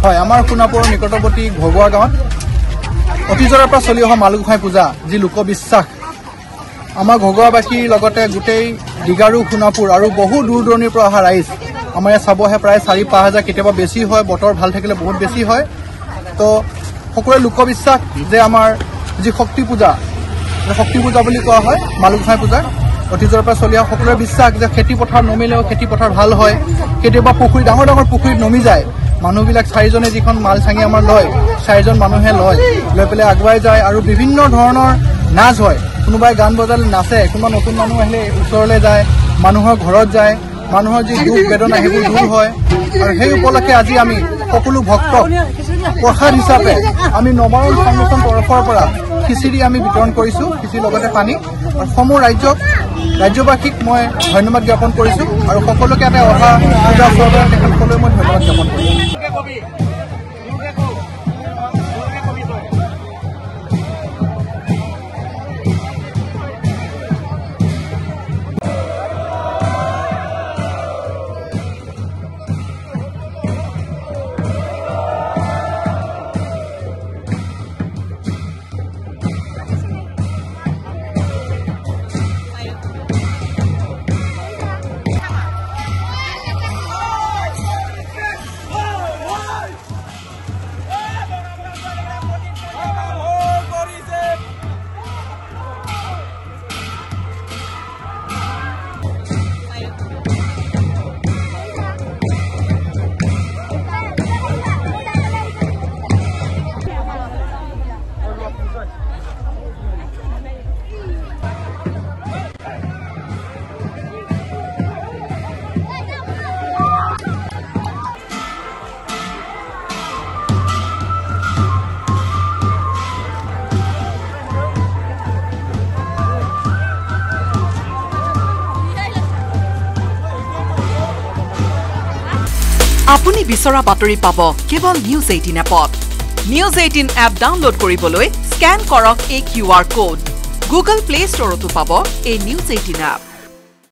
হয় আমাৰ সোণাপুৰৰ নিকটৱৰ্তী ঘৰুৱা গাঁৱত অতীজৰে পৰা চলি অহা মালগোসাঁই পূজা যি লোকবিশ্বাস আমাৰ ঘৰুৱাবাসীৰ লগতে গোটেই ডিগাৰু সোণাপুৰ আৰু বহু দূৰ দূৰণিৰ পৰা অহা ৰাইজ আমাৰ ইয়াত চাবহে প্ৰায় 4-5 হাজাৰ কেতিয়াবা বেছি হয় বতৰ ভাল থাকিলে বহুত বেছি হয় তো সকলোৰে লোকবিশ্বাস যে আমাৰ যি শক্তি পূজা বুলি কোৱা হয় মালগোসাঁই পূজা অতীজৰে পৰা চলি অহা সকলোৰে বিশ্বাস যে খেতি পথাৰ নমিলেও খেতি পথাৰ ভাল হয় কেতিয়াবা পুখুৰী ডাঙৰ ডাঙৰ পুখুৰীত নমি যায় মানুহবিলাক 4জনে যিখন মাল চাঙি আমাৰ লয় 4জন মানুহে লৈ পেলাই আগুৱাই যায় আৰু বিভিন্ন ধৰণৰ নাচ হয় কোনোবাই গান বজালে নাচে কোনোবা নতুন মানুহ আহিলে ওচৰলৈ যায় মানুহৰ ঘৰত যায় মানুহৰ যি দুখ বেদনা সেইবোৰ দূৰ হয় আৰু সেই উপলক্ষে আজি আমি সকলো ভক্তক প্ৰসাদ হিচাপে আমি নৱৰণ ফাউণ্ডেশ্যন তৰফৰ পৰা খিচিৰি আমি বিতৰণ কৰিছোঁ খিচিৰিৰ লগতে পানী আৰু সমূহ ৰাজ্যবাসীক মই ধন্যবাদ জ্ঞাপন কৰিছোঁ আৰু সকলোকে এটা অহা পূজা চৰকাৰে তেখেতসকললৈ মই ধন্যবাদ জ্ঞাপন কৰিছোঁ আপুনি বিচৰা বাতৰি পাব কেৱল নিউজ 18 এপত নিউজ 18 এপ ডাউনলোড কৰিবলৈ স্ক্যান কৰক এই QR কোড গুগল প্লে ষ্টৰতো পাব এই নিউজ 18 এপ